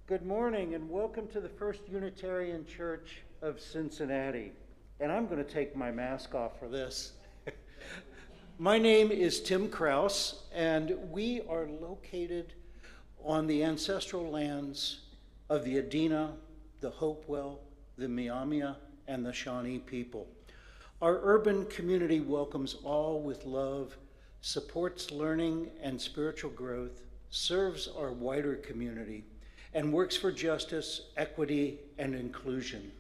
Good morning and welcome to the First Unitarian Church of Cincinnati. And I'm going to take my mask off for this. My name is Tim Kraus, and we are located on the ancestral lands of the Adena, the Hopewell, the Miamia, and the Shawnee people. Our urban community welcomes all with love, supports learning and spiritual growth, serves our wider community, and works for justice, equity, and inclusion.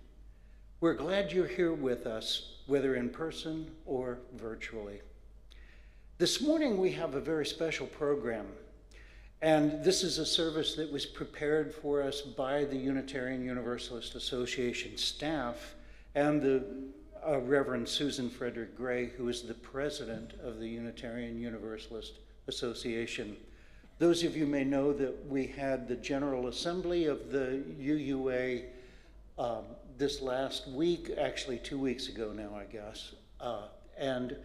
We're glad you're here with us, whether in person or virtually. This morning we have a very special program, and this is a service that was prepared for us by the Unitarian Universalist Association staff and the Reverend Susan Frederick Gray, who is the president of the Unitarian Universalist Association. Those of you may know that we had the General Assembly of the UUA this last week, actually 2 weeks ago now, I guess. And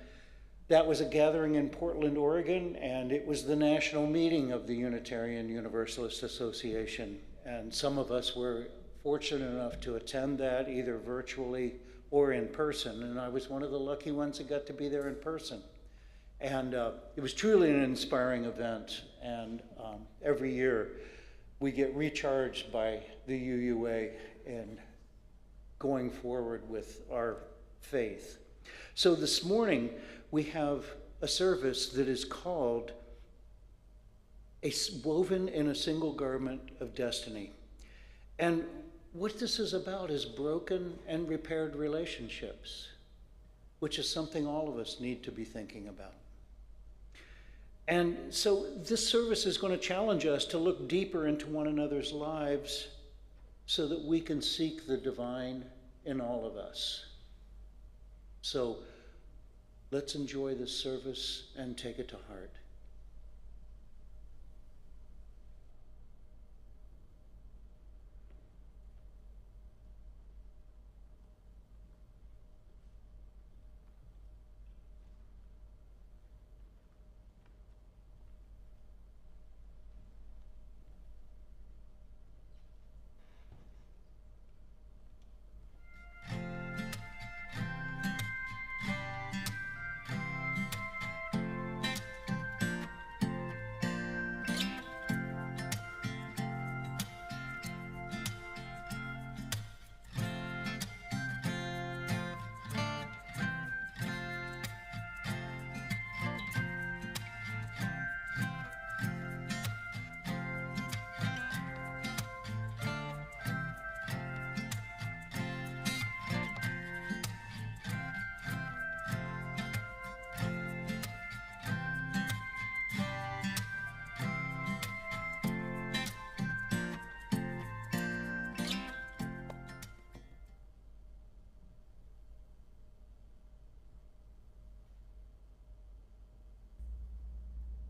that was a gathering in Portland, Oregon, and it was the national meeting of the Unitarian Universalist Association. And some of us were fortunate enough to attend that either virtually or in person, and I was one of the lucky ones that got to be there in person. And it was truly an inspiring event, and every year we get recharged by the UUA and going forward with our faith. So this morning we have a service that is called Woven in a Single Garment of Destiny. And what this is about is broken and repaired relationships, which is something all of us need to be thinking about. And so this service is going to challenge us to look deeper into one another's lives so that we can seek the divine in all of us. So let's enjoy this service and take it to heart.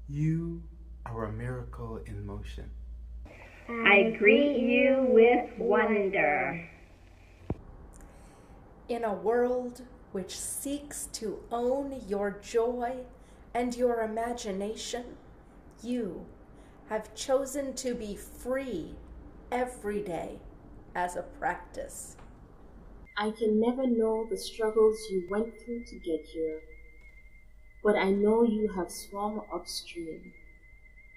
You are a miracle in motion. I greet you with wonder. In a world which seeks to own your joy and your imagination, you have chosen to be free every day as a practice. I can never know the struggles you went through to get here, but I know you have swum upstream,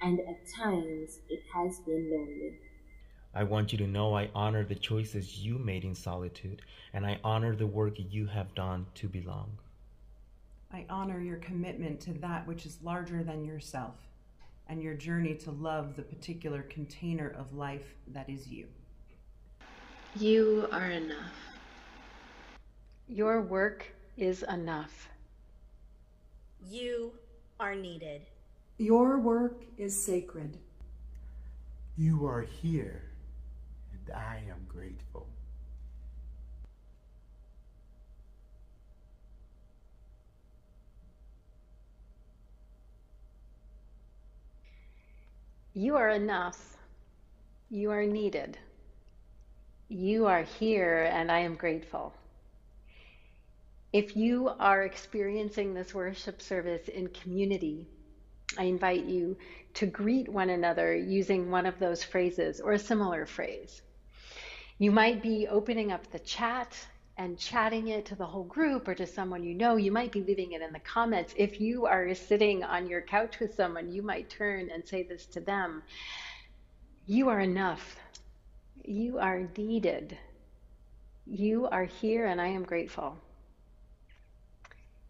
and at times it has been lonely. I want you to know I honor the choices you made in solitude, and I honor the work you have done to belong. I honor your commitment to that which is larger than yourself, and your journey to love the particular container of life that is you. You are enough. Your work is enough. You are needed. Your work is sacred. You are here, and I am grateful. You are enough. You are needed. You are here, and I am grateful. If you are experiencing this worship service in community, I invite you to greet one another using one of those phrases or a similar phrase. You might be opening up the chat and chatting it to the whole group or to someone you know. You might be leaving it in the comments. If you are sitting on your couch with someone, you might turn and say this to them. You are enough. You are needed. You are here, and I am grateful.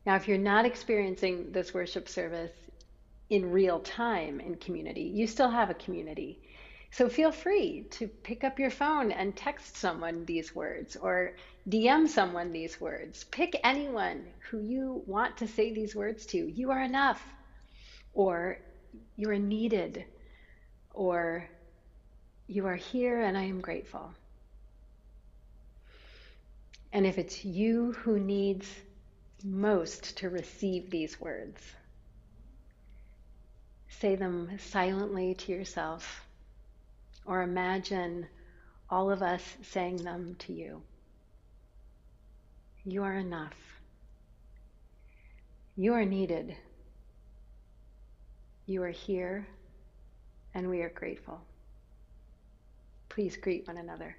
Now, if you're not experiencing this worship service in real time in community, you still have a community. So feel free to pick up your phone and text someone these words or DM someone these words. Pick anyone who you want to say these words to. You are enough, or you are needed, or you are here and I am grateful. And if it's you who needs most to receive these words, say them silently to yourself, or imagine all of us saying them to you. You are enough. You are needed. You are here, and we are grateful. Please greet one another.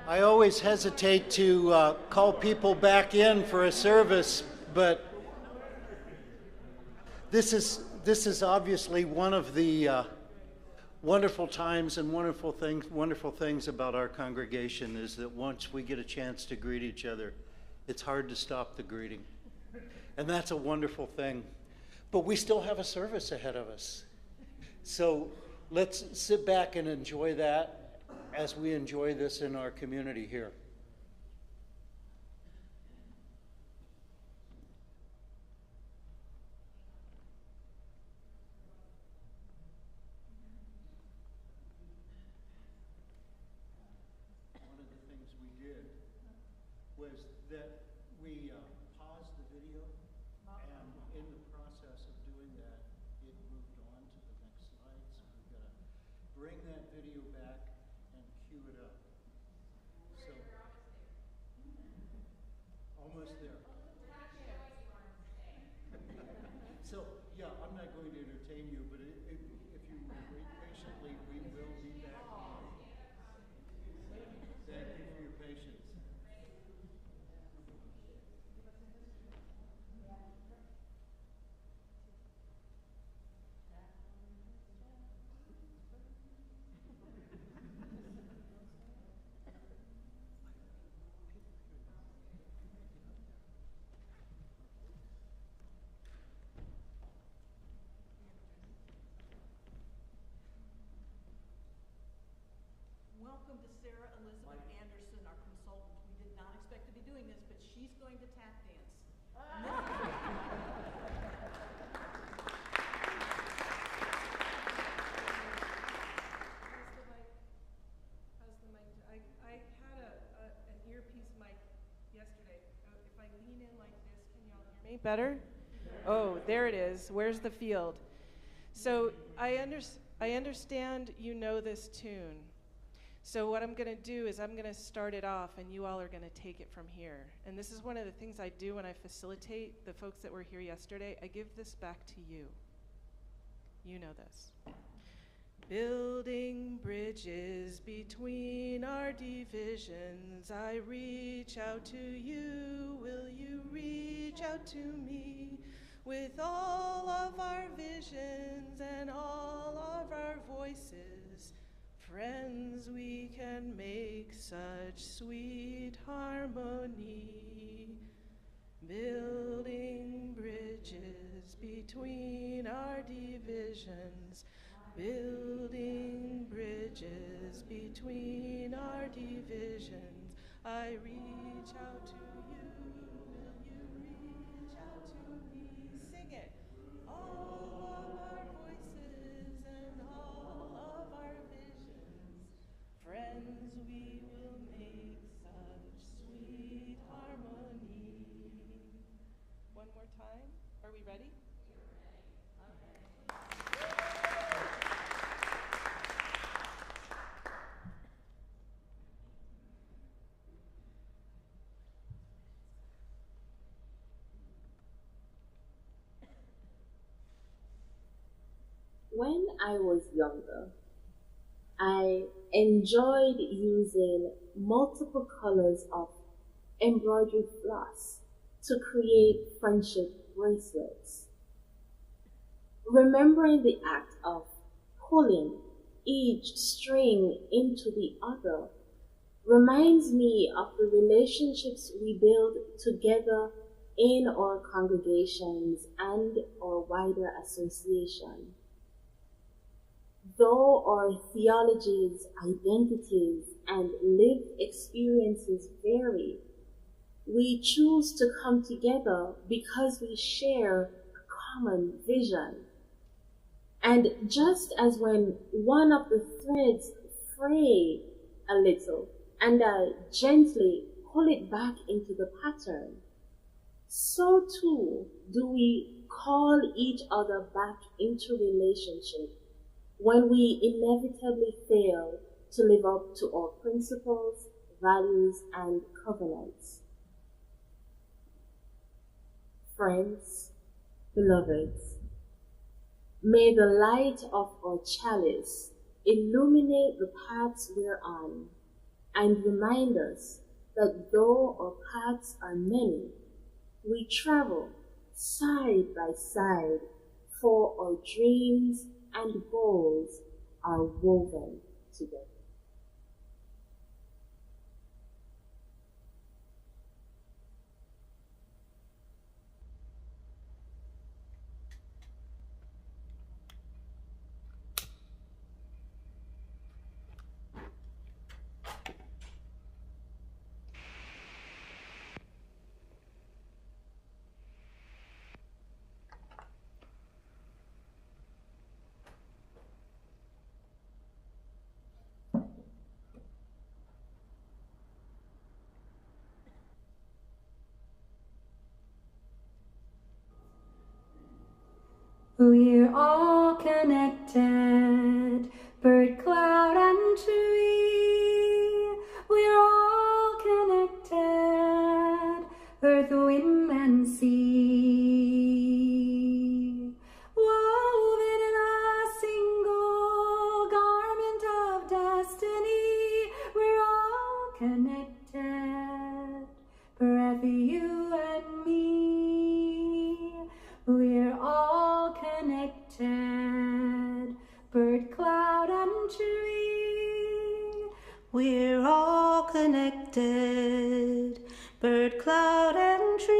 I always hesitate to call people back in for a service, but this is obviously one of the wonderful times and wonderful things about our congregation is that once we get a chance to greet each other, it's hard to stop the greeting. And that's a wonderful thing. But we still have a service ahead of us. So let's sit back and enjoy that as we enjoy this in our community here. One of the things we did was that we paused the video, and in the process of doing that, it moved on to the next slide. So we've got to bring that video back and cue it up. So, almost there. So, yeah, I'm not going to entertain you, but if you will wait patiently, we will be back. Thank you for your patience. Welcome to Sarah Elizabeth Anderson, our consultant. We did not expect to be doing this, but she's going to tap dance. How's the mic? I had an earpiece mic yesterday. If I lean in like this, can y'all hear me better? Oh, there it is. Where's the field? So I understand you know this tune. So what I'm going to do is I'm going to start it off, and you all are going to take it from here. And this is one of the things I do when I facilitate the folks that were here yesterday. I give this back to you. You know this. Building bridges between our divisions, I reach out to you. Will you reach out to me? With all of our visions and all of our voices, friends, we can make such sweet harmony. Building bridges between our divisions, building bridges between our divisions. I reach out to you, will you reach out to me? Sing it. All of our voices and all of our visions, friends, we will make such sweet harmony. One more time. Are we ready? When I was younger, I enjoyed using multiple colors of embroidery floss to create friendship bracelets. Remembering the act of pulling each string into the other reminds me of the relationships we build together in our congregations and our wider association. Though our theologies, identities, and lived experiences vary, we choose to come together because we share a common vision. And just as when one of the threads fray a little and I gently pull it back into the pattern, so too do we call each other back into relationship when we inevitably fail to live up to our principles, values, and covenants. Friends, beloveds, may the light of our chalice illuminate the paths we're on and remind us that though our paths are many, we travel side by side, for our dreams and goals are woven together. We're all connected, bird, cloud, and tree. We're all connected, earth, wind, and sea. Woven in a single connected, bird, cloud, and tree. We're all connected, bird, cloud, and tree.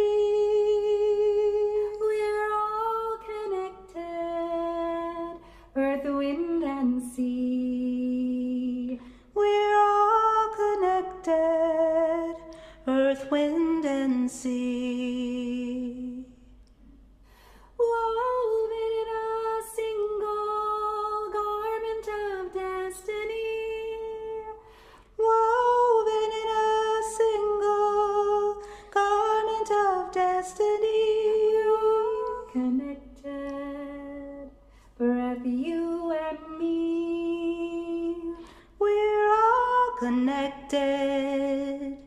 We're all connected, earth, wind, and sea. We're all connected, earth, wind, and sea. Woven in a single garment of destiny. Woven in a single garment of destiny. Connected, breath, you and me. We're all connected,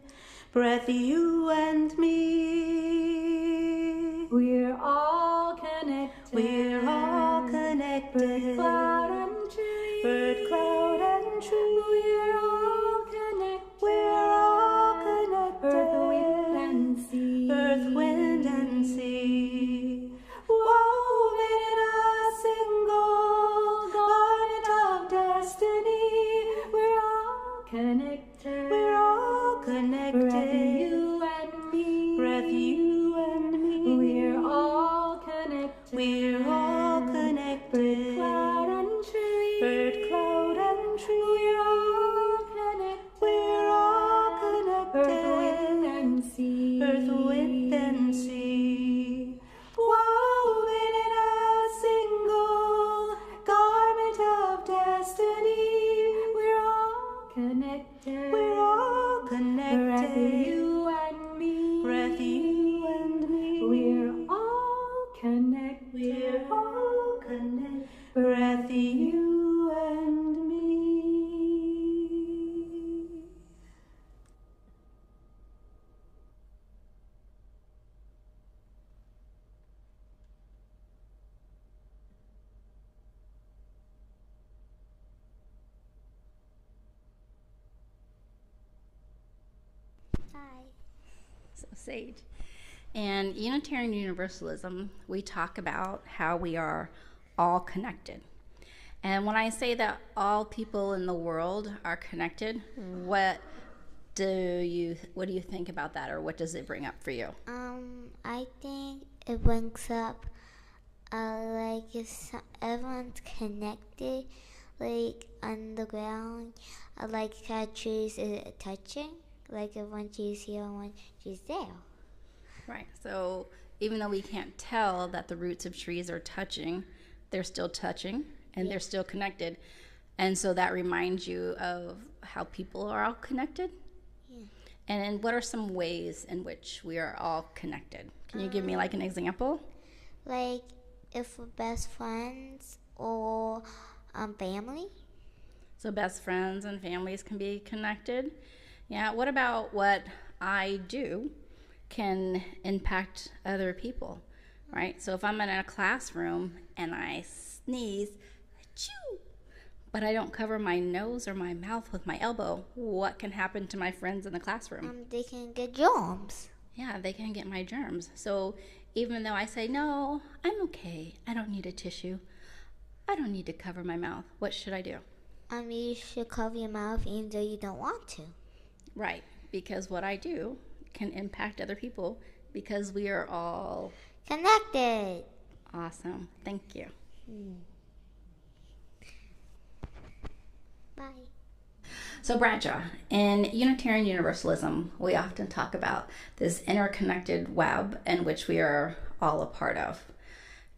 breath, you and me. We're all connected. We're all connected. Bird, cloud, and tree. Bird, cloud, and tree. We're all connected. We're all connected. Earth, wind, and sea. Earth, wind, and sea. Woven in a single garment of destiny. We're all connected. We're all connected. Breath, you and me. Breath, you and me. We're all connected. We're all connected. Bird, cloud, and tree. Bird, cloud, and tree. We're all connected. We're all connected. Earth, wind, and sea. Earth, wind, and sea. Woven in a single garment of destiny. We're all connected. We're all connected. Breath, you and me. Breath, you and me. We're all connected. We're all connected. Breath, you and me. Hi. So, Sage. In Unitarian Universalism, we talk about how we are all connected. And when I say that all people in the world are connected, what do you think about that, or what does it bring up for you? I think it brings up like if everyone's connected, like on the ground, like how trees is touching, like if one tree's here and one tree's there. Right. So even though we can't tell that the roots of trees are touching, they're still touching and they're still connected. And so that reminds you of how people are all connected? Yeah. And what are some ways in which we are all connected? Can you give me like an example? Like if we're best friends or family. So best friends and families can be connected. Yeah. What about what I do can impact other people, right? So if I'm in a classroom and I sneeze, achoo, but I don't cover my nose or my mouth with my elbow, what can happen to my friends in the classroom? They can get germs. Yeah, they can get my germs. So even though I say, no, I'm okay, I don't need a tissue, I don't need to cover my mouth, what should I do? You should cover your mouth even though you don't want to. Right, because what I do can impact other people because we are all connected. Awesome. Thank you. Bye. So Bradshaw, in Unitarian Universalism, we often talk about this interconnected web in which we are all a part of.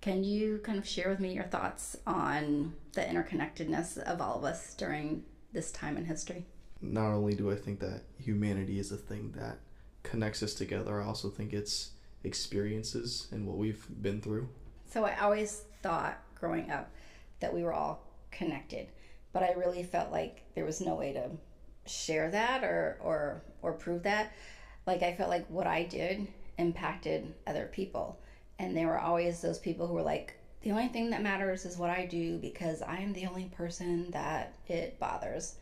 Can you kind of share with me your thoughts on the interconnectedness of all of us during this time in history? Not only do I think that humanity is a thing that connects us together, I also think it's experiences and what we've been through. So I always thought growing up that we were all connected, but I really felt like there was no way to share that or prove that. Like I felt like what I did impacted other people, and there were always those people who were like, the only thing that matters is what I do because I am the only person that it bothers.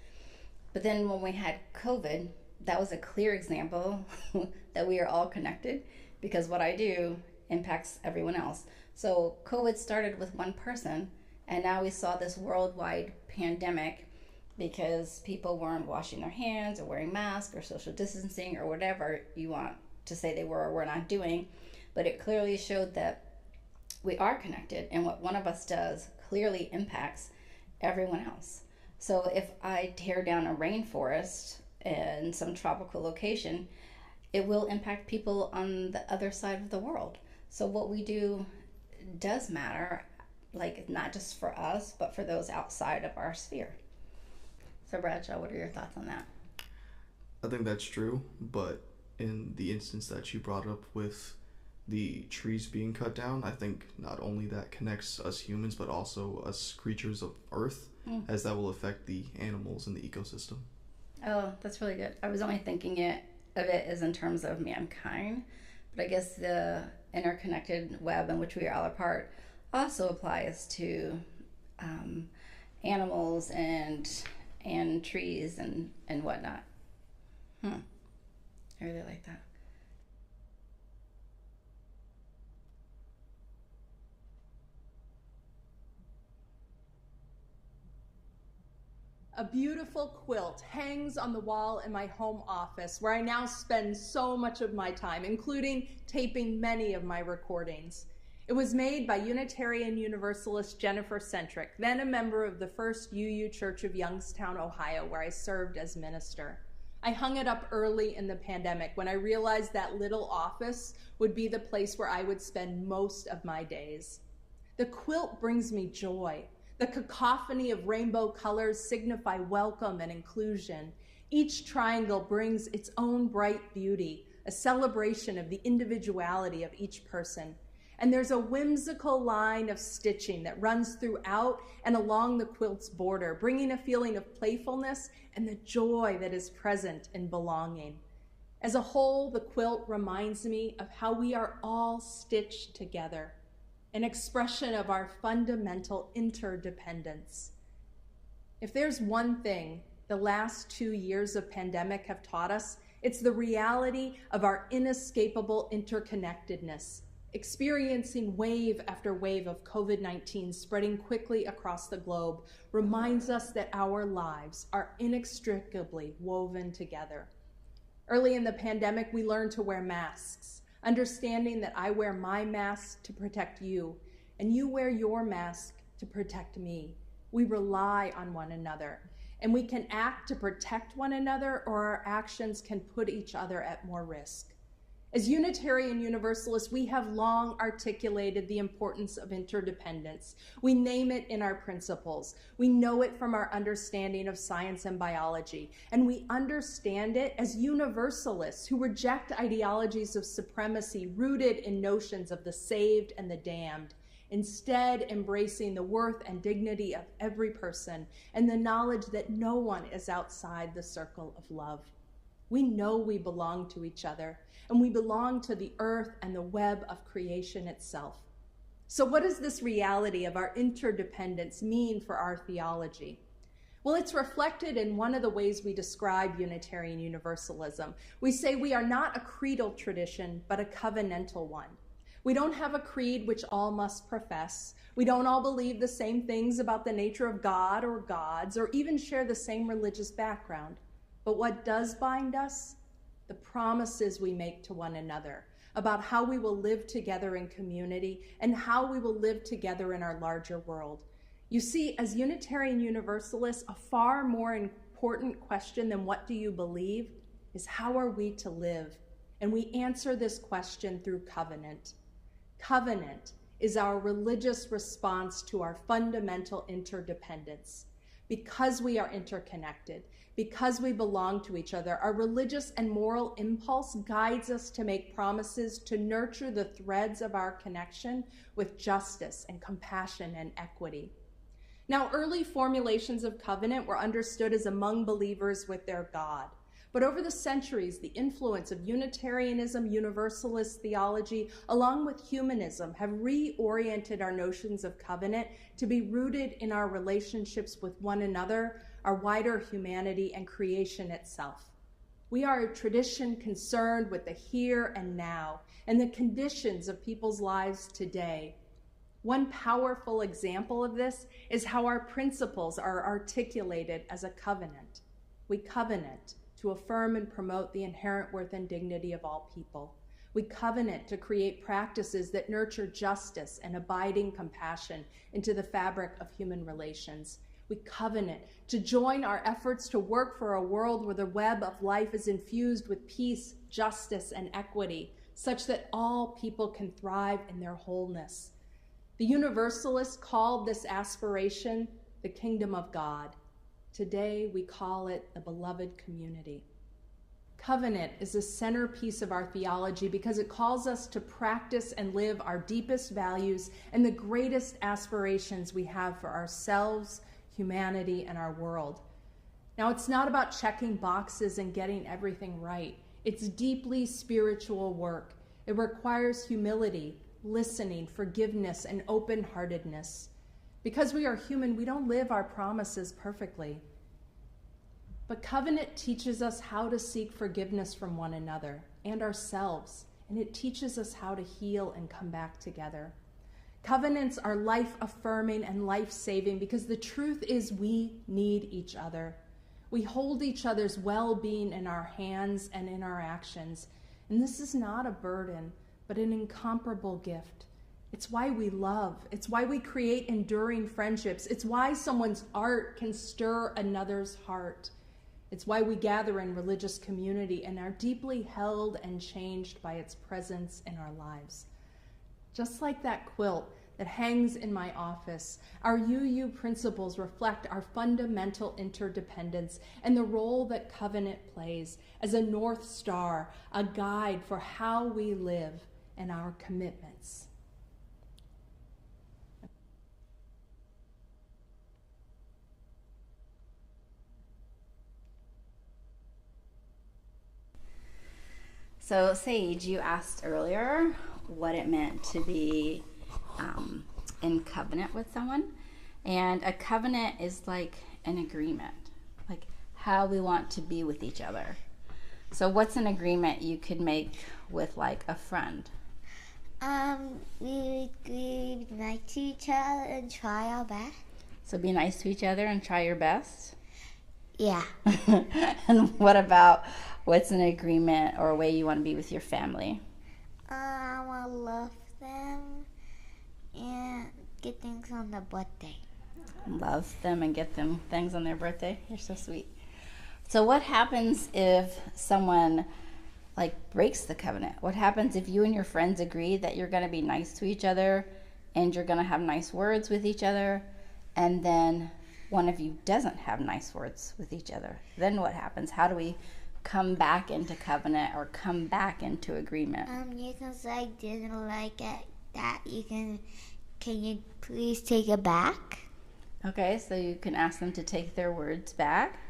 But then when we had COVID, that was a clear example that we are all connected because what I do impacts everyone else. So COVID started with one person, and now we saw this worldwide pandemic because people weren't washing their hands or wearing masks or social distancing or whatever you want to say they were or were not doing. But it clearly showed that we are connected, and what one of us does clearly impacts everyone else. So if I tear down a rainforest in some tropical location, it will impact people on the other side of the world. So what we do does matter, like not just for us, but for those outside of our sphere. So Bradshaw, what are your thoughts on that? I think that's true, but in the instance that you brought up with the trees being cut down, I think not only that connects us humans, but also us creatures of Earth, as that will affect the animals in the ecosystem. Oh, that's really good. I was only thinking of it as in terms of mankind, but I guess the interconnected web in which we are all a part also applies to animals and trees and whatnot. I really like that. A beautiful quilt hangs on the wall in my home office, where I now spend so much of my time, including taping many of my recordings. It was made by Unitarian Universalist Jennifer Centric, then a member of the First UU Church of Youngstown, Ohio, where I served as minister. I hung it up early in the pandemic when I realized that little office would be the place where I would spend most of my days. The quilt brings me joy. The cacophony of rainbow colors signify welcome and inclusion. Each triangle brings its own bright beauty, a celebration of the individuality of each person. And there's a whimsical line of stitching that runs throughout and along the quilt's border, bringing a feeling of playfulness and the joy that is present in belonging. As a whole, the quilt reminds me of how we are all stitched together, an expression of our fundamental interdependence. If there's one thing the last 2 years of pandemic have taught us, it's the reality of our inescapable interconnectedness. Experiencing wave after wave of COVID-19 spreading quickly across the globe reminds us that our lives are inextricably woven together. Early in the pandemic, we learned to wear masks, understanding that I wear my mask to protect you, and you wear your mask to protect me. We rely on one another, and we can act to protect one another, or our actions can put each other at more risk. As Unitarian Universalists, we have long articulated the importance of interdependence. We name it in our principles. We know it from our understanding of science and biology. And we understand it as Universalists who reject ideologies of supremacy rooted in notions of the saved and the damned, instead embracing the worth and dignity of every person and the knowledge that no one is outside the circle of love. We know we belong to each other, and we belong to the earth and the web of creation itself. So what does this reality of our interdependence mean for our theology? Well, it's reflected in one of the ways we describe Unitarian Universalism. We say we are not a creedal tradition, but a covenantal one. We don't have a creed which all must profess. We don't all believe the same things about the nature of God or gods, or even share the same religious background. But what does bind us? The promises we make to one another about how we will live together in community and how we will live together in our larger world. You see, as Unitarian Universalists, a far more important question than what do you believe is how are we to live? And we answer this question through covenant. Covenant is our religious response to our fundamental interdependence. Because we are interconnected, because we belong to each other, our religious and moral impulse guides us to make promises to nurture the threads of our connection with justice and compassion and equity. Now, early formulations of covenant were understood as among believers with their God. But over the centuries, the influence of Unitarianism, Universalist theology, along with humanism, have reoriented our notions of covenant to be rooted in our relationships with one another, our wider humanity, and creation itself. We are a tradition concerned with the here and now and the conditions of people's lives today. One powerful example of this is how our principles are articulated as a covenant. We covenant to affirm and promote the inherent worth and dignity of all people. We covenant to create practices that nurture justice and abiding compassion into the fabric of human relations. We covenant to join our efforts to work for a world where the web of life is infused with peace, justice, and equity, such that all people can thrive in their wholeness. The Universalists called this aspiration the kingdom of God. Today, we call it the beloved community. Covenant is a centerpiece of our theology because it calls us to practice and live our deepest values and the greatest aspirations we have for ourselves, humanity, and our world. Now, it's not about checking boxes and getting everything right. It's deeply spiritual work. It requires humility, listening, forgiveness, and open-heartedness. Because we are human, we don't live our promises perfectly. But covenant teaches us how to seek forgiveness from one another and ourselves, and it teaches us how to heal and come back together. Covenants are life-affirming and life-saving because the truth is we need each other. We hold each other's well-being in our hands and in our actions, and this is not a burden, but an incomparable gift. It's why we love. It's why we create enduring friendships. It's why someone's art can stir another's heart. It's why we gather in religious community and are deeply held and changed by its presence in our lives. Just like that quilt that hangs in my office, our UU principles reflect our fundamental interdependence and the role that covenant plays as a North Star, a guide for how we live and our commitments. So, Sage, you asked earlier what it meant to be in covenant with someone. And a covenant is like an agreement, like how we want to be with each other. So what's an agreement you could make with like a friend? We be nice to each other and try our best. So be nice to each other and try your best? Yeah. And what about what's an agreement or a way you want to be with your family? I want to love them and get things on their birthday. Love them and get them things on their birthday? You're so sweet. So what happens if someone like breaks the covenant? What happens if you and your friends agree that you're going to be nice to each other and you're going to have nice words with each other, and then one of you doesn't have nice words with each other? Then what happens? How do we come back into covenant or come back into agreement? You can say I didn't like it. That can you please take it back? Okay, so you can ask them to take their words back.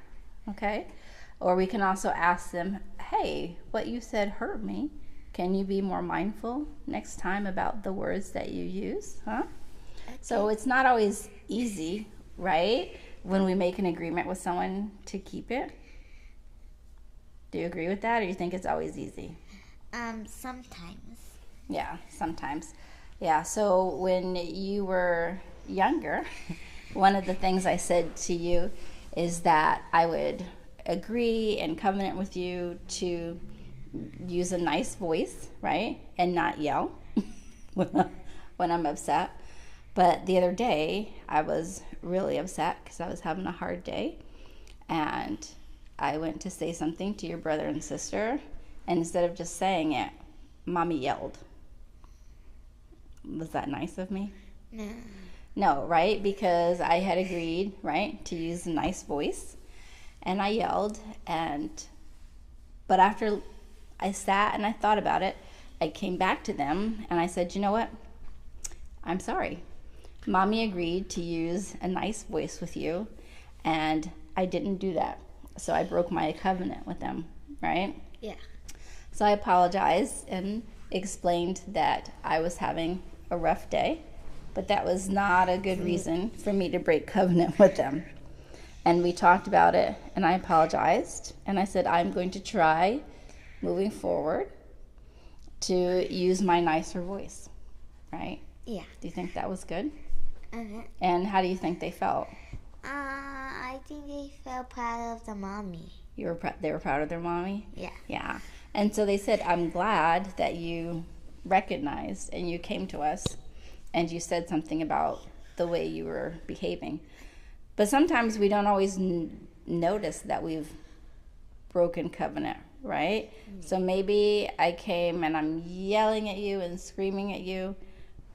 Okay, or we can also ask them, hey, what you said hurt me. Can you be more mindful next time about the words that you use? Huh? Okay. So it's not always easy, right? When we make an agreement with someone to keep it. Do you agree with that, or you think it's always easy? Sometimes. Yeah, sometimes. Yeah, so when you were younger, one of the things I said to you is that I would agree and covenant with you to use a nice voice, right? And not yell when I'm upset. But the other day, I was really upset because I was having a hard day. And I went to say something to your brother and sister, and instead of just saying it, Mommy yelled. Was that nice of me? No. No, right? Because I had agreed, right, to use a nice voice, and I yelled, but after I sat and I thought about it, I came back to them and I said, you know what? I'm sorry. Mommy agreed to use a nice voice with you, and I didn't do that. So I broke my covenant with them, right? Yeah. So I apologized and explained that I was having a rough day, but that was not a good reason for me to break covenant with them. And we talked about it, and I apologized, and I said I'm going to try moving forward to use my nicer voice, right? Yeah. Do you think that was good? Uh-huh. And how do you think they felt? I think they felt proud of the mommy. They were proud of their mommy? Yeah. Yeah. And so they said, I'm glad that you recognized and you came to us and you said something about the way you were behaving. But sometimes we don't always notice that we've broken covenant, right? So maybe I came and I'm yelling at you and screaming at you,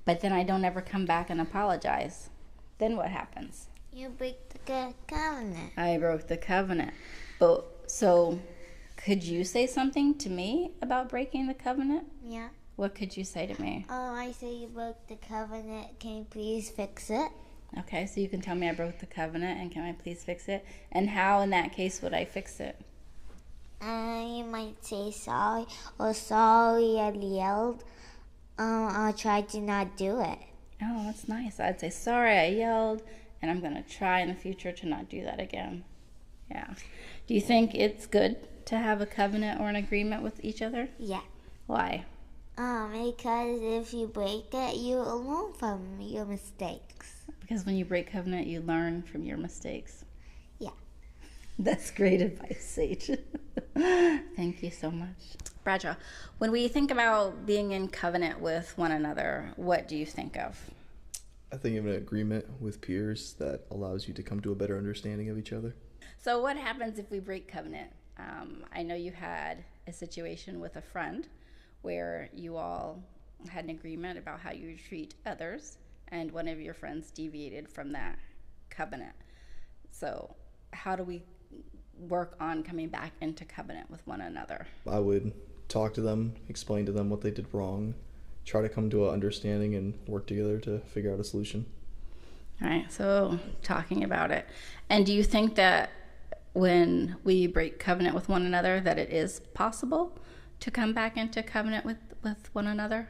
but then I don't ever come back and apologize. Then what happens? You break the covenant. I broke the covenant. But so could you say something to me about breaking the covenant? Yeah. What could you say to me? I say you broke the covenant. Can you please fix it? Okay, so you can tell me I broke the covenant and can I please fix it? And how in that case would I fix it? You might say sorry, or sorry I yelled. I'll try to not do it. Oh, that's nice. I'd say sorry I yelled and I'm going to try in the future to not do that again. Yeah. Do you think it's good to have a covenant or an agreement with each other? Yeah. Why? Because if you break it, you learn from your mistakes. Because when you break covenant, you learn from your mistakes. Yeah. That's great advice, Sage. Thank you so much. Bradshaw, when we think about being in covenant with one another, what do you think of? I think of an agreement with peers that allows you to come to a better understanding of each other. So what happens if we break covenant? I know you had a situation with a friend where you all had an agreement about how you treat others, and one of your friends deviated from that covenant. So how do we work on coming back into covenant with one another? I would talk to them, explain to them what they did wrong, try to come to an understanding and work together to figure out a solution. All right, so talking about it. And do you think that when we break covenant with one another that it is possible to come back into covenant with one another?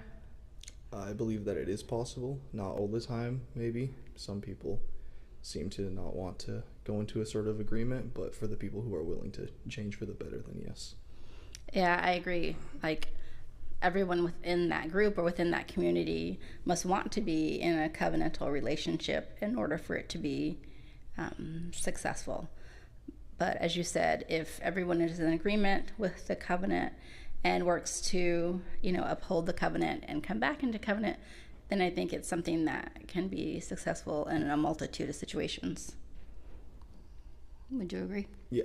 I believe that it is possible, not all the time, maybe. Some people seem to not want to go into a sort of agreement, but for the people who are willing to change for the better, then yes. Yeah, I agree. Like, everyone within that group or within that community must want to be in a covenantal relationship in order for it to be successful. But as you said, if everyone is in agreement with the covenant and works to, uphold the covenant and come back into covenant, then I think it's something that can be successful in a multitude of situations. Would you agree? Yeah.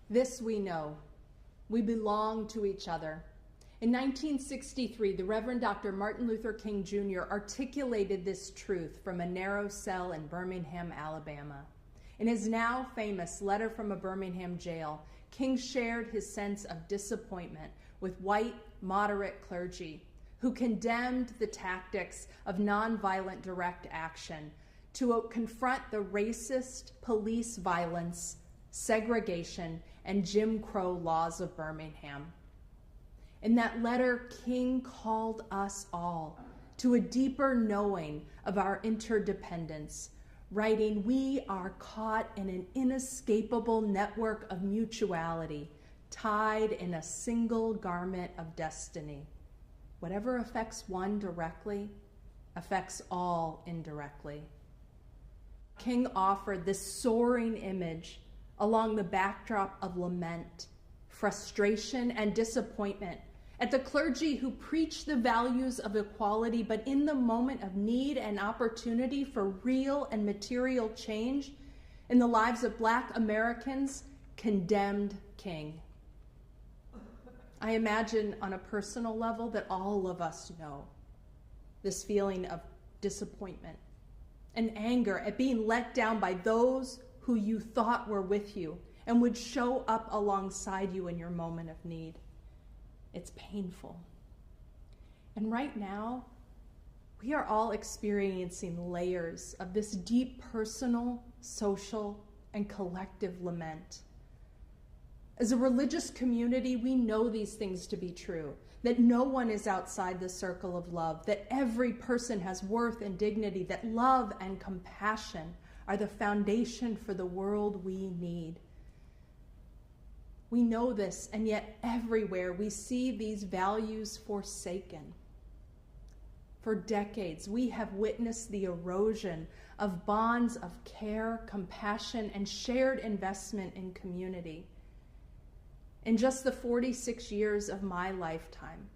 This we know. We belong to each other. In 1963, the Reverend Dr. Martin Luther King Jr. articulated this truth from a narrow cell in Birmingham, Alabama. In his now famous Letter from a Birmingham Jail, King shared his sense of disappointment with white, moderate clergy who condemned the tactics of nonviolent direct action to confront the racist police violence, segregation, and Jim Crow laws of Birmingham. In that letter, King called us all to a deeper knowing of our interdependence, writing, "We are caught in an inescapable network of mutuality, tied in a single garment of destiny. Whatever affects one directly affects all indirectly." King offered this soaring image along the backdrop of lament, frustration, and disappointment at the clergy who preach the values of equality, but in the moment of need and opportunity for real and material change in the lives of Black Americans, condemned King. I imagine on a personal level that all of us know this feeling of disappointment and anger at being let down by those who you thought were with you and would show up alongside you in your moment of need. It's painful. And right now, we are all experiencing layers of this deep personal, social, and collective lament. As a religious community, we know these things to be true, that no one is outside the circle of love, that every person has worth and dignity, that love and compassion are the foundation for the world we need. We know this, and yet everywhere we see these values forsaken. For decades, we have witnessed the erosion of bonds of care, compassion, and shared investment in community. In just the 46 years of my lifetime,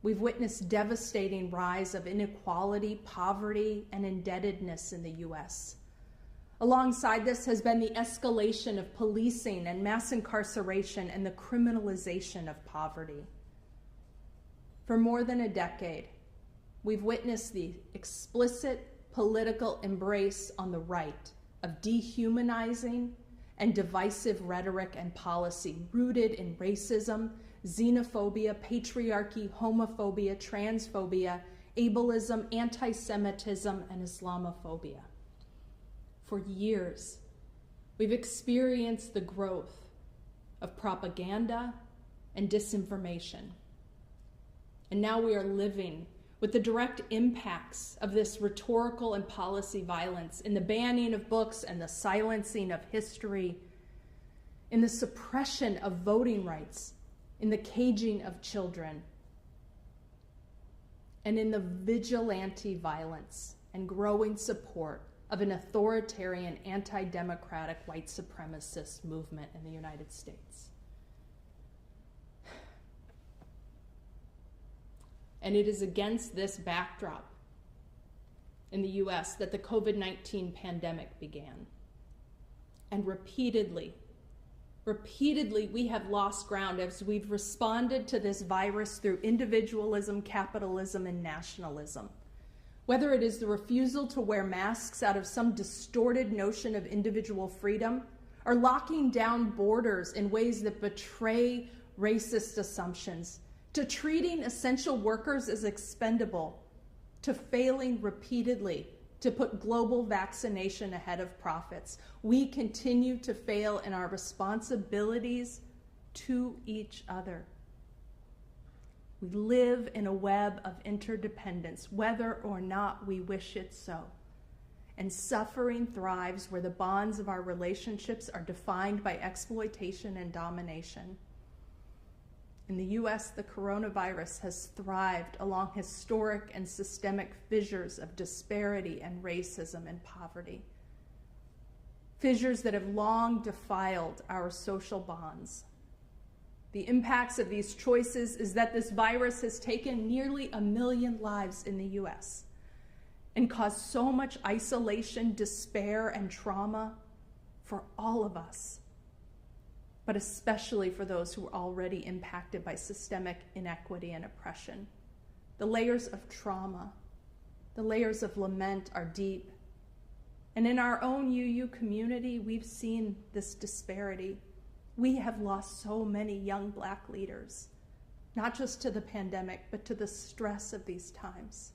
we've witnessed devastating rise of inequality, poverty, and indebtedness in the U.S. Alongside this has been the escalation of policing and mass incarceration and the criminalization of poverty. For more than a decade, we've witnessed the explicit political embrace on the right of dehumanizing and divisive rhetoric and policy rooted in racism, xenophobia, patriarchy, homophobia, transphobia, ableism, anti-Semitism, and Islamophobia. For years, we've experienced the growth of propaganda and disinformation. And now we are living with the direct impacts of this rhetorical and policy violence in the banning of books and the silencing of history, in the suppression of voting rights, in the caging of children, and in the vigilante violence and growing support of an authoritarian, anti-democratic, white supremacist movement in the United States. And it is against this backdrop in the US that the COVID-19 pandemic began. And repeatedly, we have lost ground as we've responded to this virus through individualism, capitalism, and nationalism. Whether it is the refusal to wear masks out of some distorted notion of individual freedom, or locking down borders in ways that betray racist assumptions, to treating essential workers as expendable, to failing repeatedly to put global vaccination ahead of profits, we continue to fail in our responsibilities to each other. We live in a web of interdependence, whether or not we wish it so. And suffering thrives where the bonds of our relationships are defined by exploitation and domination. In the US, the coronavirus has thrived along historic and systemic fissures of disparity and racism and poverty. Fissures that have long defiled our social bonds. The impacts of these choices is that this virus has taken nearly 1 million lives in the US and caused so much isolation, despair, and trauma for all of us, but especially for those who are already impacted by systemic inequity and oppression. The layers of trauma, the layers of lament are deep. And in our own UU community, we've seen this disparity. We have lost so many young Black leaders, not just to the pandemic, but to the stress of these times.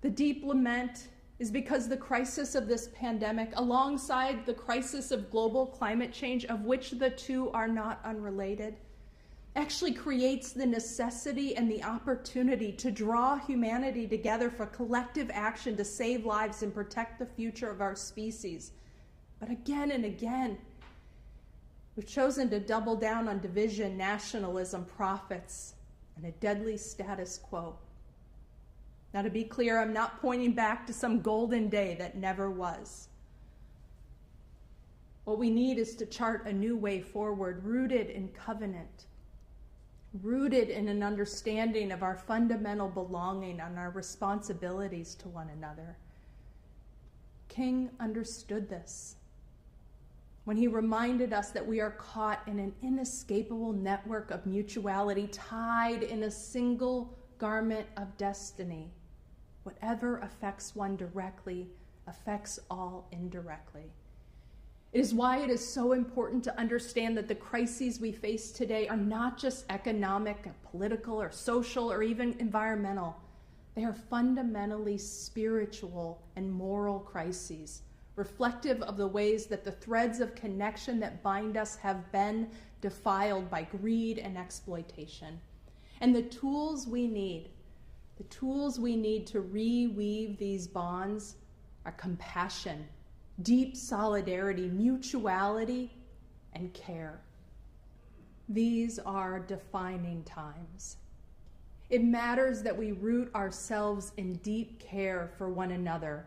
The deep lament is because the crisis of this pandemic, alongside the crisis of global climate change, of which the two are not unrelated, actually creates the necessity and the opportunity to draw humanity together for collective action to save lives and protect the future of our species. But again and again, we've chosen to double down on division, nationalism, profits, and a deadly status quo. Now, to be clear, I'm not pointing back to some golden day that never was. What we need is to chart a new way forward, rooted in covenant, rooted in an understanding of our fundamental belonging and our responsibilities to one another. King understood this when he reminded us that we are caught in an inescapable network of mutuality, tied in a single garment of destiny. Whatever affects one directly affects all indirectly. It is why it is so important to understand that the crises we face today are not just economic or political or social or even environmental. They are fundamentally spiritual and moral crises reflective of the ways that the threads of connection that bind us have been defiled by greed and exploitation. And the tools we need to reweave these bonds are compassion, deep solidarity, mutuality, and care. These are defining times. It matters that we root ourselves in deep care for one another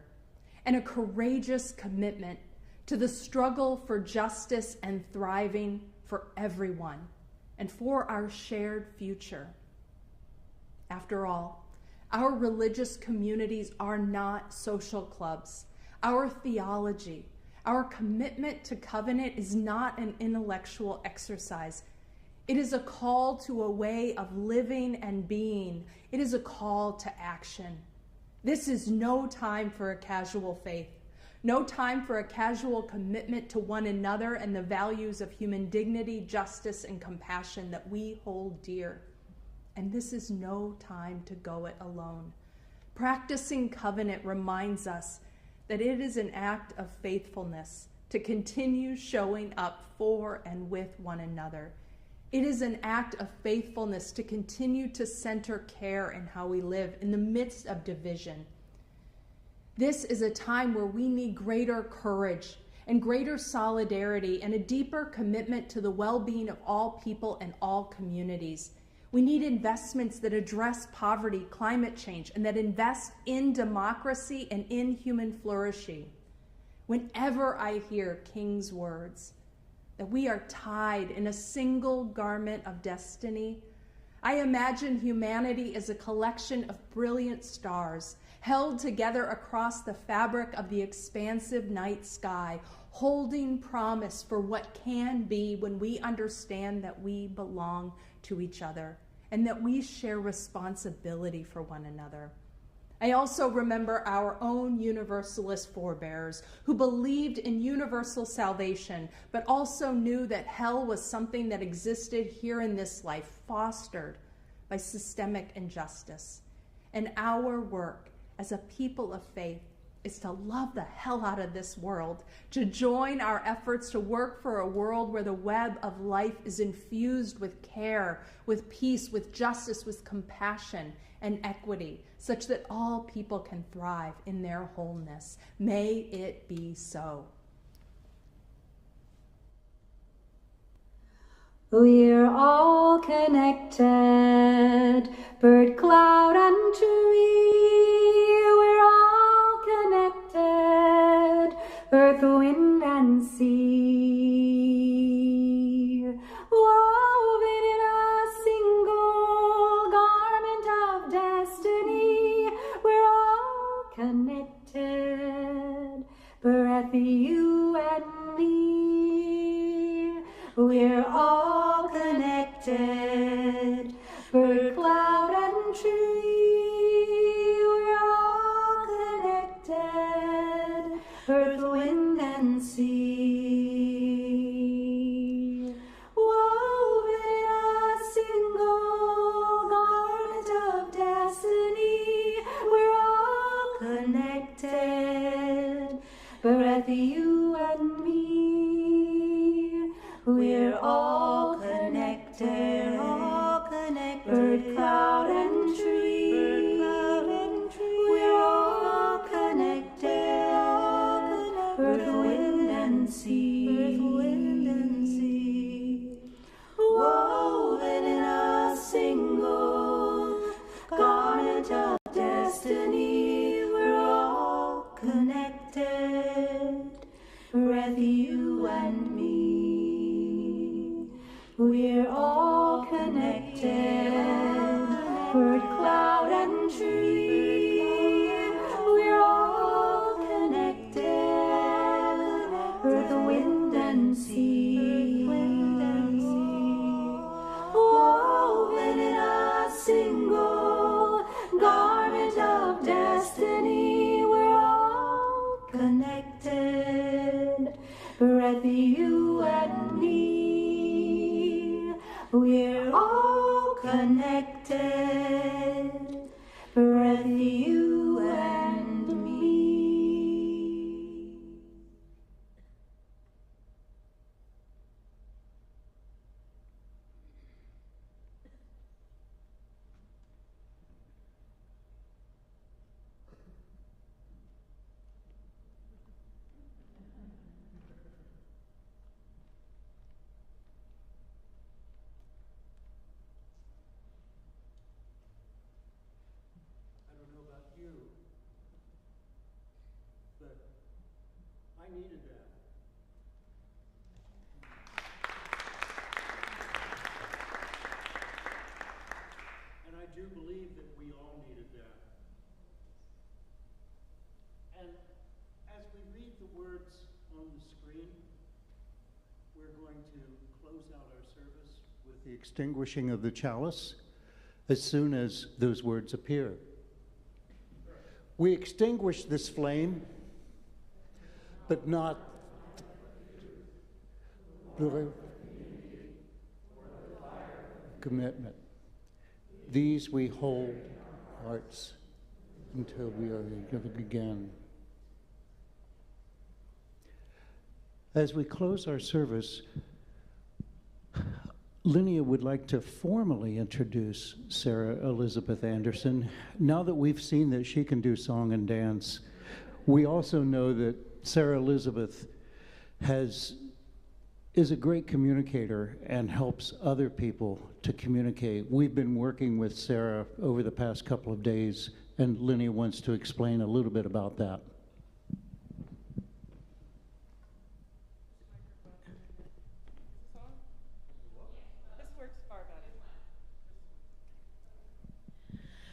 and a courageous commitment to the struggle for justice and thriving for everyone and for our shared future. After all, our religious communities are not social clubs. Our theology, our commitment to covenant is not an intellectual exercise. It is a call to a way of living and being. It is a call to action. This is no time for a casual faith, no time for a casual commitment to one another and the values of human dignity, justice, and compassion that we hold dear. And this is no time to go it alone. Practicing covenant reminds us that it is an act of faithfulness to continue showing up for and with one another. It is an act of faithfulness to continue to center care in how we live in the midst of division. This is a time where we need greater courage and greater solidarity and a deeper commitment to the well-being of all people and all communities. We need investments that address poverty, climate change, and that invest in democracy and in human flourishing. Whenever I hear King's words, that we are tied in a single garment of destiny, I imagine humanity as a collection of brilliant stars held together across the fabric of the expansive night sky, holding promise for what can be when we understand that we belong to each other and that we share responsibility for one another. I also remember our own Universalist forebears who believed in universal salvation, but also knew that hell was something that existed here in this life, fostered by systemic injustice. And our work as a people of faith is to love the hell out of this world, to join our efforts to work for a world where the web of life is infused with care, with peace, with justice, with compassion and equity, such that all people can thrive in their wholeness. May it be so. We're all connected, bird, cloud, and tree. We're all connected, earth, wind, and sea. Woven in a single garment of destiny. We're all connected, breath, you and me. We're all connected, bird, cloud, and tree. We're all connected, earth, wind, and sea. Woven in a single garment of destiny. We're all connected, breath, you and me. We're all connected, bird, cloud, and tree. We're all connected, earth, wind, and sea. Woven in a single garment of destiny. We're all connected, breath, you and me. We're all connected, bird, cloud, and tree. We're all connected, earth, wind, and sea. Woven in a single garment of destiny. We're all connected, breath, you and me. We're all connected. needed that. And I do believe that we all needed that. And as we read the words on the screen, we're going to close out our service with the extinguishing of the chalice as soon as those words appear. We extinguish this flame, but not the commitment. These we hold hearts until we are given again. As we close our service, Linnea would like to formally introduce Sarah Elizabeth Anderson. Now that we've seen that she can do song and dance, we also know that Sarah Elizabeth is a great communicator and helps other people to communicate. We've been working with Sarah over the past couple of days, and Linnea wants to explain a little bit about that.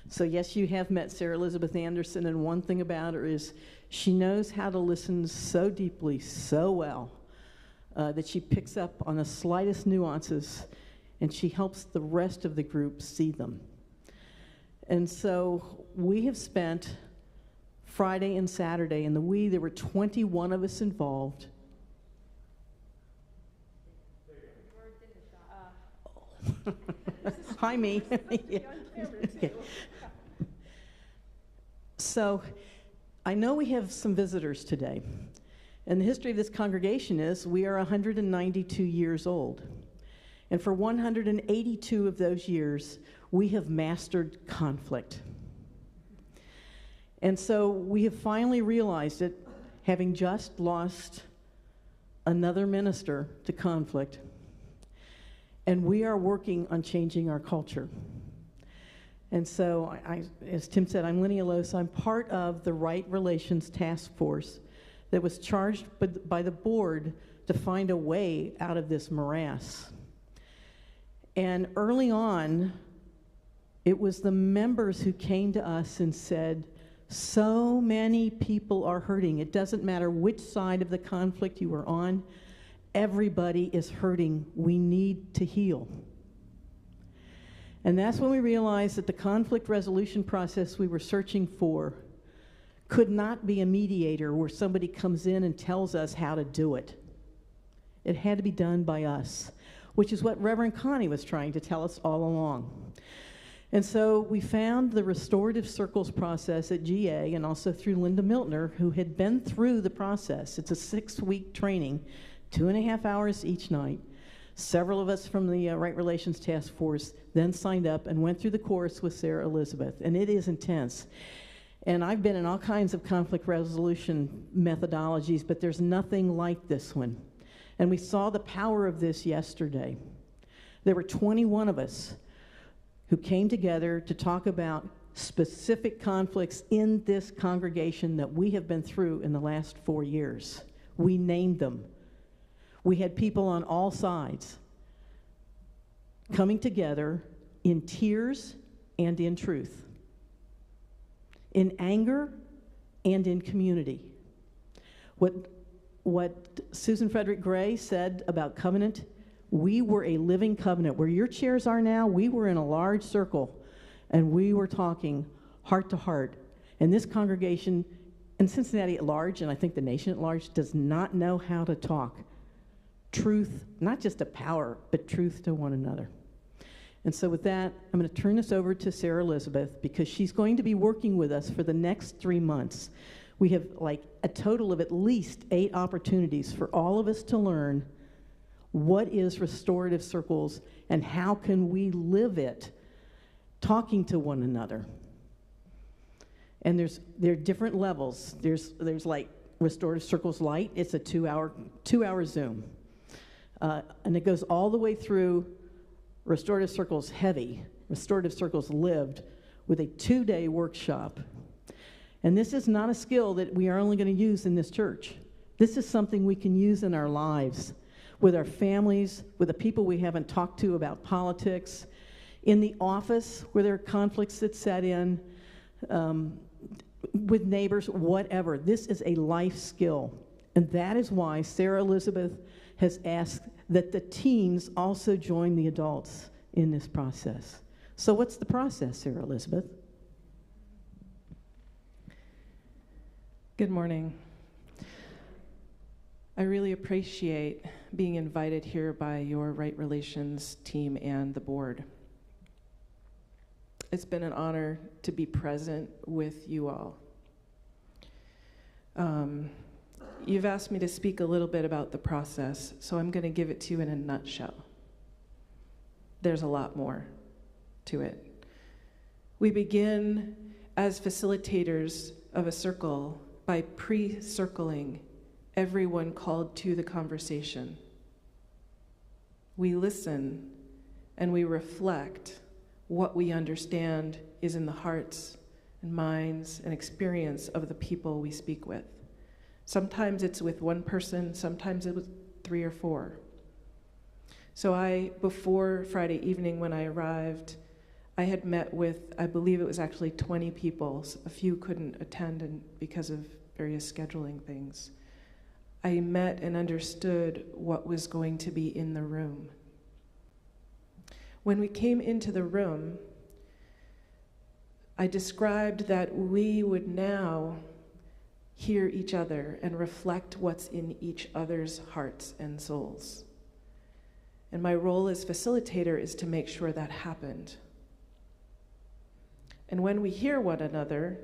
So yes, you have met Sarah Elizabeth Anderson, and one thing about her is she knows how to listen so deeply, so well, that she picks up on the slightest nuances, and she helps the rest of the group see them. And so we have spent Friday and Saturday, and there were 21 of us involved. Hi, me. Yeah. So I know we have some visitors today. And the history of this congregation is we are 192 years old. And for 182 of those years, we have mastered conflict. And so we have finally realized it, having just lost another minister to conflict. And we are working on changing our culture. And so, as Tim said, I'm Linnea Lose. I'm part of the Right Relations Task Force that was charged by the board to find a way out of this morass. And early on, it was the members who came to us and said, so many people are hurting. It doesn't matter which side of the conflict you are on. Everybody is hurting. We need to heal. And that's when we realized that the conflict resolution process we were searching for could not be a mediator where somebody comes in and tells us how to do it. It had to be done by us, which is what Reverend Connie was trying to tell us all along. And so we found the restorative circles process at GA, and also through Linda Miltner, who had been through the process. It's a 6-week training, 2.5 hours each night. Several of us from the Right Relations Task Force then signed up and went through the course with Sarah Elizabeth, and it is intense. And I've been in all kinds of conflict resolution methodologies, but there's nothing like this one. And we saw the power of this yesterday. There were 21 of us who came together to talk about specific conflicts in this congregation that we have been through in the last 4 years. We named them. We had people on all sides coming together in tears and in truth, in anger and in community. What Susan Frederick Gray said about covenant, we were a living covenant. Where your chairs are now, we were in a large circle, and we were talking heart to heart. And this congregation, and Cincinnati at large, and I think the nation at large, does not know how to talk truth, not just to power, but truth to one another. And so with that, I'm going to turn this over to Sarah Elizabeth, because she's going to be working with us for the next 3 months. We have like a total of at least 8 opportunities for all of us to learn what is restorative circles and how can we live it, talking to one another. And there are different levels. There's like Restorative Circles Light. It's a 2-hour Zoom. And it goes all the way through Restorative Circles Heavy, Restorative Circles Lived, with a 2-day workshop. And this is not a skill that we are only going to use in this church. This is something we can use in our lives, with our families, with the people we haven't talked to about politics, in the office where there are conflicts that set in, with neighbors, whatever. This is a life skill. And that is why Sarah Elizabeth has asked that the teens also join the adults in this process. So what's the process, Sarah Elizabeth? Good morning. I really appreciate being invited here by your Right Relations team and the board. It's been an honor to be present with you all. You've asked me to speak a little bit about the process, so I'm going to give it to you in a nutshell. There's a lot more to it. We begin as facilitators of a circle by pre-circling everyone called to the conversation. We listen and we reflect what we understand is in the hearts and minds and experience of the people we speak with. Sometimes it's with one person, sometimes it's with 3 or 4. So before Friday evening when I arrived, I had met with, I believe it was actually 20 people. A few couldn't attend because of various scheduling things. I met and understood what was going to be in the room. When we came into the room, I described that we would now hear each other and reflect what's in each other's hearts and souls. And my role as facilitator is to make sure that happened. And when we hear one another,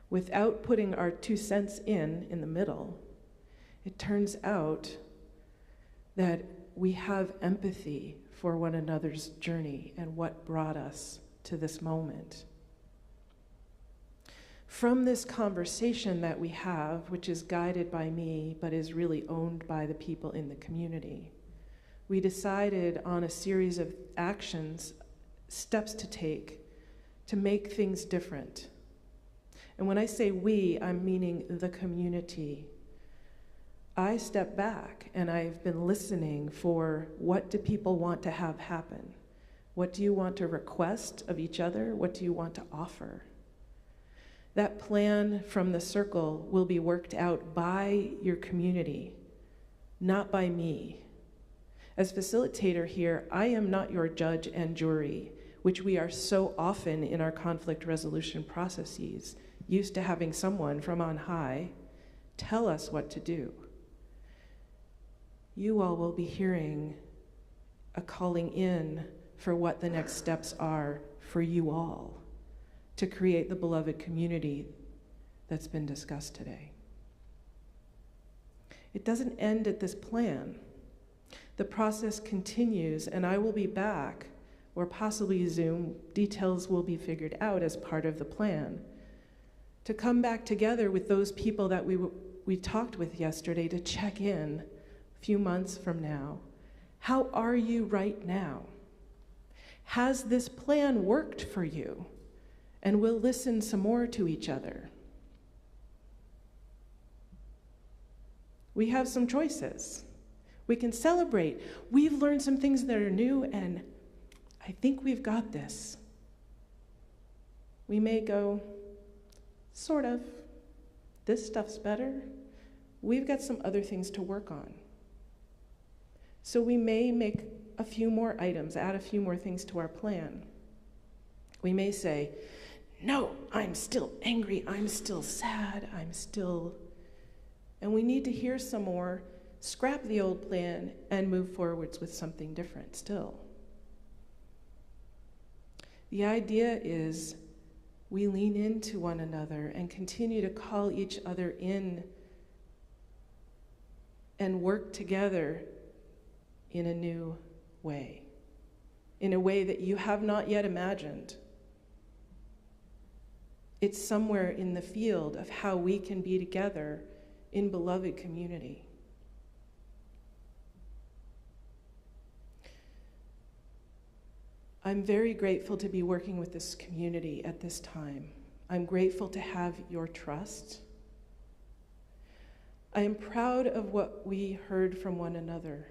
without putting our 2 cents in the middle, it turns out that we have empathy for one another's journey and what brought us to this moment. From this conversation that we have, which is guided by me, but is really owned by the people in the community, we decided on a series of actions, steps to take to make things different. And when I say we, I'm meaning the community. I step back and I've been listening for what do people want to have happen? What do you want to request of each other? What do you want to offer? That plan from the circle will be worked out by your community, not by me. As facilitator here, I am not your judge and jury, which we are so often in our conflict resolution processes, used to having someone from on high tell us what to do. You all will be hearing a calling in for what the next steps are for you all to create the beloved community that's been discussed today. It doesn't end at this plan. The process continues, and I will be back, or possibly Zoom, details will be figured out as part of the plan, to come back together with those people that we talked with yesterday to check in a few months from now. How are you right now? Has this plan worked for you? And we'll listen some more to each other. We have some choices. We can celebrate. We've learned some things that are new, and I think we've got this. We may go, sort of. This stuff's better. We've got some other things to work on. So we may make a few more items, add a few more things to our plan. We may say, no, I'm still angry, I'm still sad, and we need to hear some more, scrap the old plan, and move forwards with something different still. The idea is we lean into one another and continue to call each other in and work together in a new way, in a way that you have not yet imagined. It's somewhere in the field of how we can be together in beloved community. I'm very grateful to be working with this community at this time. I'm grateful to have your trust. I am proud of what we heard from one another.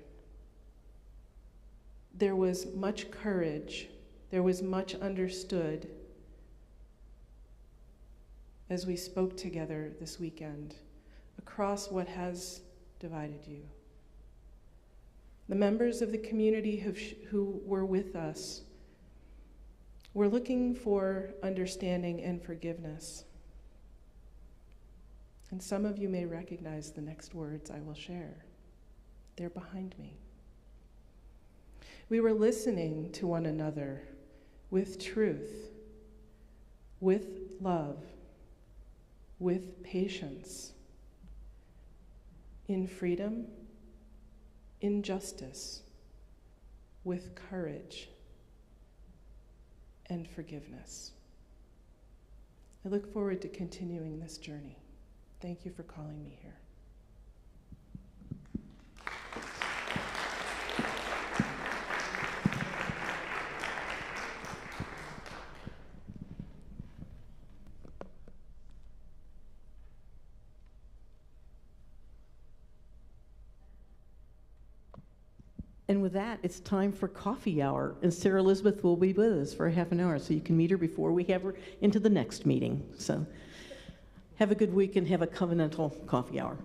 There was much courage, there was much understood as we spoke together this weekend across what has divided you. The members of the community who were with us were looking for understanding and forgiveness. And some of you may recognize the next words I will share. They're behind me. We were listening to one another with truth, with love, with patience, in freedom, in justice, with courage and forgiveness. I look forward to continuing this journey. Thank you for calling me here. And with that, it's time for coffee hour. And Sarah Elizabeth will be with us for a half an hour, so you can meet her before we have her into the next meeting. So have a good week and have a covenantal coffee hour.